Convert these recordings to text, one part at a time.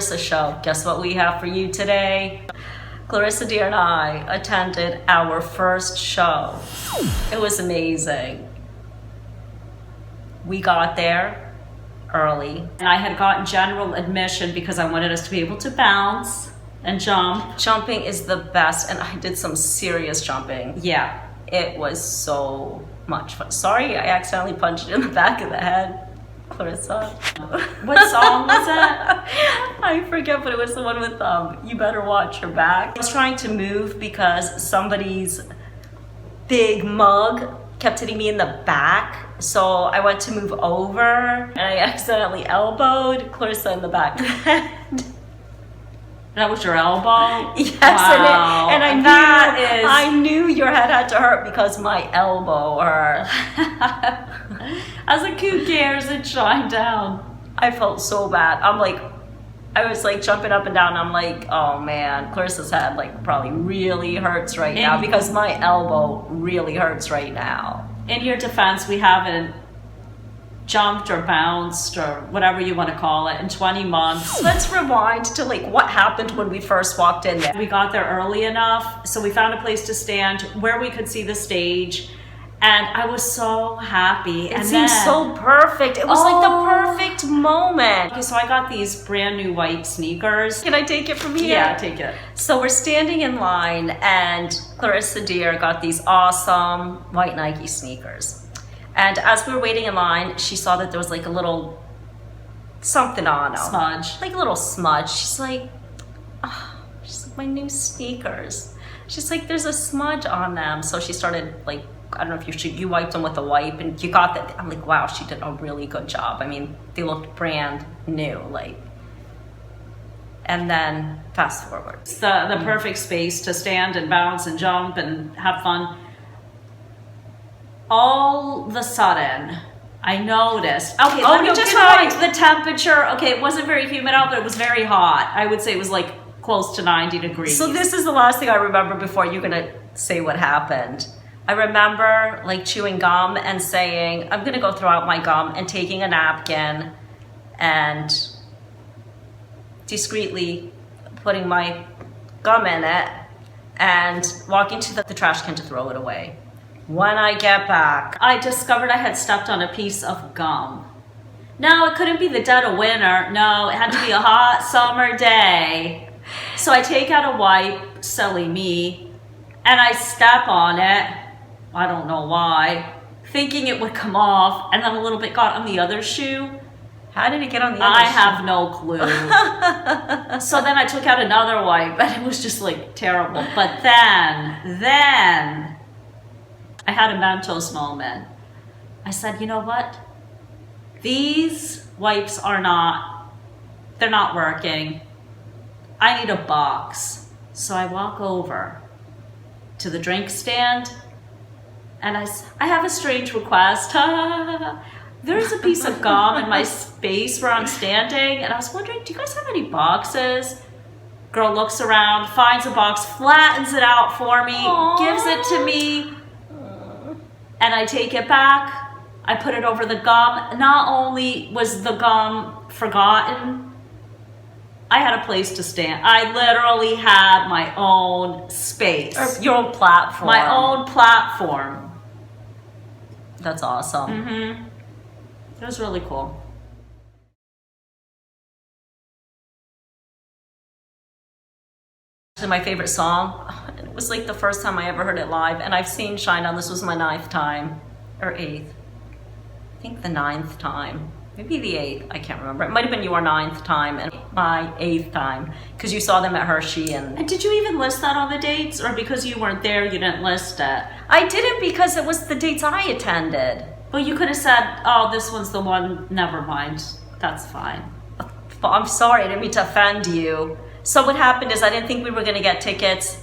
Clarisa show. Guess what we have for you today? Clarisa dear and I attended our first show. It was amazing. We got there early, and I had gotten general admission because I wanted us to be able to bounce and jump. Jumping is the best, and I did some serious jumping. Yeah, it was so much fun. Sorry, I accidentally punched you in the back of the head, Clarisa. What song was that? I forget, but it was the one with You Better Watch Your Back. I was trying to move because somebody's big mug kept hitting me in the back, so I went to move over and I accidentally elbowed Clarisa in the back of the head. That was your elbow? Yes, wow. and I knew your head had to hurt because my elbow hurt. I was like, who cares? It shined down. I felt so bad. I was like jumping up and down. I'm like, oh man, Clarisa's head like probably really hurts right now because my elbow really hurts right now. In your defense, we haven't jumped or bounced or whatever you want to call it in 20 months. Let's rewind to like what happened when we first walked in there. We got there early enough, so we found a place to stand where we could see the stage, and I was so happy. It seemed so perfect. It was like the perfect moment. Okay, so I got these brand new white sneakers. Can I take it from here? Yeah, take it. So we're standing in line, and Clarisa dear got these awesome white Nike sneakers. And as we were waiting in line, she saw that there was like a little something on them. Smudge. Like a little smudge. She's like, my new sneakers. She's like, there's a smudge on them. So she started like, I don't know if you wiped them with a wipe and you got that. I'm like, wow, she did a really good job. I mean, they looked brand new, like. And then fast forward. It's the perfect space to stand and bounce and jump and have fun. All of a sudden, I noticed. Okay, let me just write the temperature. Okay, it wasn't very humid out, but it was very hot. I would say it was like close to 90 degrees. So this is the last thing I remember before you're gonna say what happened. I remember like chewing gum and saying, I'm gonna go throw out my gum, and taking a napkin and discreetly putting my gum in it and walking to the trash can to throw it away. When I get back, I discovered I had stepped on a piece of gum. No, it couldn't be the dead of winter. No, it had to be a hot summer day. So I take out a wipe, silly me, and I step on it. I don't know why, thinking it would come off, and then a little bit got on the other shoe. How did it get on the other shoe? I have no clue. So then I took out another wipe, and it was just like terrible. But then I had a Mentos moment. I said, you know what? These wipes they're not working. I need a box. So I walk over to the drink stand and I have a strange request. There's a piece of gum in my space where I'm standing, and I was wondering, do you guys have any boxes? Girl looks around, finds a box, flattens it out for me, gives it to me. And I take it back, I put it over the gum. Not only was the gum forgotten, I had a place to stand. I literally had my own space. Or your own platform. My own platform. That's awesome. Mm-hmm. It was really cool. My favorite song, it was like the first time I ever heard it live, and I've seen Shine Down. This was my 9th time or 8th. I think the 9th time, maybe the 8th, I can't remember. It might have been your 9th time and my 8th time, because you saw them at Hershey. And did you even list that on the dates, or because you weren't there you didn't list it? I didn't, because it was the dates I attended. Well, you could have said, oh, this one's the one, never mind, that's fine. I'm sorry, I didn't mean to offend you. So what happened is I didn't think we were going to get tickets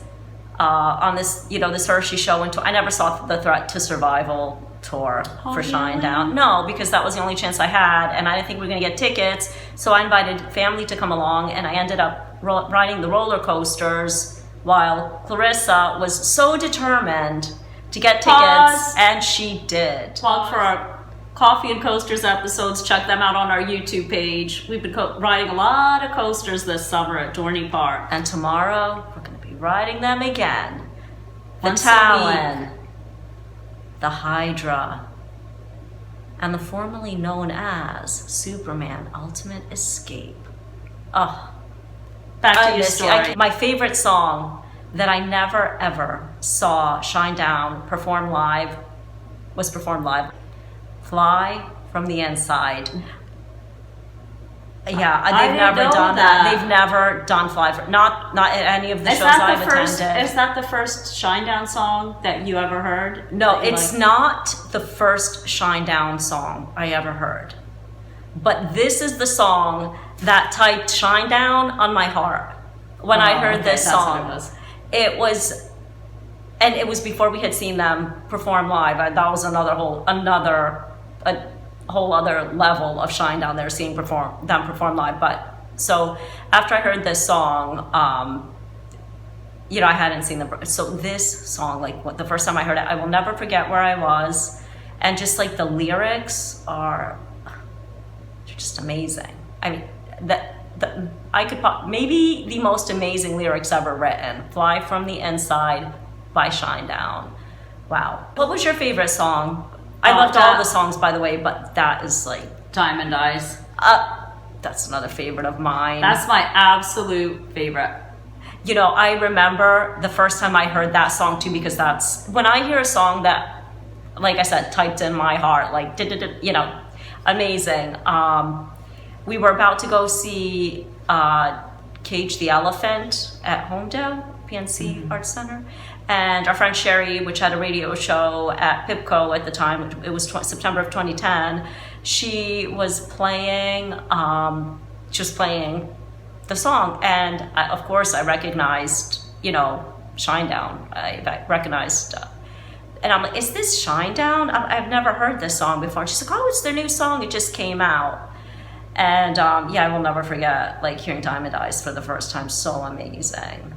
on this, this Hershey show until I never saw the Threat to Survival tour for Shine Down. No, because that was the only chance I had, and I didn't think we were going to get tickets. So I invited family to come along, and I ended up riding the roller coasters while Clarisa was so determined to get tickets, and she did. Plug for our Coffee and Coasters episodes. Check them out on our YouTube page. We've been riding a lot of coasters this summer at Dorney Park. And tomorrow, we're going to be riding them again. The Once a Talon, the Hydra, and the formerly known as Superman Ultimate Escape. Oh, Back to I your missed you. story. My favorite song that I never ever saw Shinedown performed live was performed live. Fly from the Inside. Yeah, I they've didn't never know done that. that. They've never done Fly from, not at any of the shows I've attended. Is that the first Shinedown song that you ever heard? No, That you it's liked? not the first Shinedown song I ever heard. But this is the song that typed Shinedown on my heart when I heard okay, this that's what song. it was. And it was before we had seen them perform live. That was a whole other level of Shinedown there, seeing them perform live. But so after I heard this song, I hadn't seen them. So this song, the first time I heard it, I will never forget where I was, and just like the lyrics are just amazing. I mean, maybe the most amazing lyrics ever written. Fly from the Inside by Shinedown. Wow. What was your favorite song? I loved all the songs, by the way, but that is like Diamond Eyes. that's another favorite of mine. That's my absolute favorite. I remember the first time I heard that song too, because that's when I hear a song that, like I said, typed in my heart, like amazing. We were about to go see Cage the Elephant at Homedale, PNC Arts Center. And our friend Sherry, which had a radio show at Pipco at the time, it was September of 2010, she was playing the song. And of course I recognized, Shinedown. I recognized, and I'm like, is this Shinedown? I've never heard this song before. And she's like, oh, it's their new song. It just came out. And I will never forget hearing Diamond Eyes for the first time. So amazing.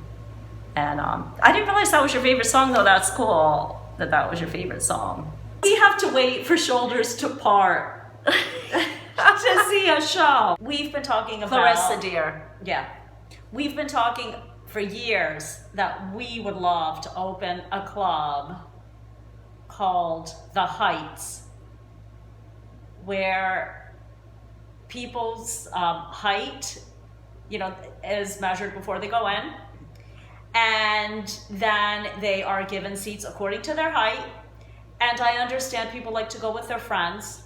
And I didn't realize that was your favorite song, though. That's cool that was your favorite song. We have to wait for shoulders to part to see a show. We've been talking about Clarisa, dear. Yeah, we've been talking for years that we would love to open a club called The Heights, where people's height, is measured before they go in. And then they are given seats according to their height. And I understand people like to go with their friends.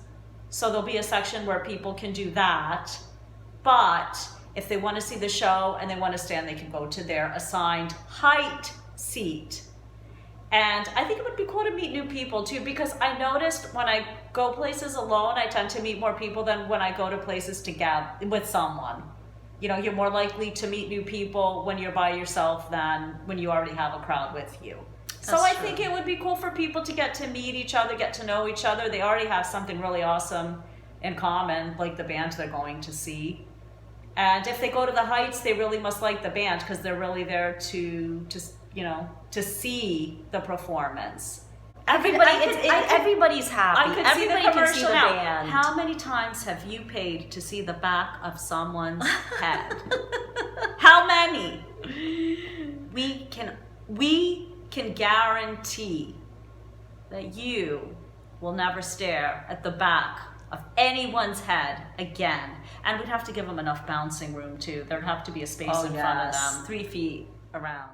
So there'll be a section where people can do that. But if they want to see the show and they want to stand, they can go to their assigned height seat. And I think it would be cool to meet new people too, because I noticed when I go places alone, I tend to meet more people than when I go to places together with someone. You're more likely to meet new people when you're by yourself than when you already have a crowd with you. So I think it would be cool for people to get to meet each other, get to know each other. They already have something really awesome in common, like the band they're going to see. And if they go to the Heights, they really must like the band because they're really there to see the performance. Everybody's happy. I could see the Everybody can see commercial the now. band. How many times have you paid to see the back of someone's head? How many? We can guarantee that you will never stare at the back of anyone's head again. And we'd have to give them enough bouncing room too. There'd have to be a space in front of them. 3 feet around.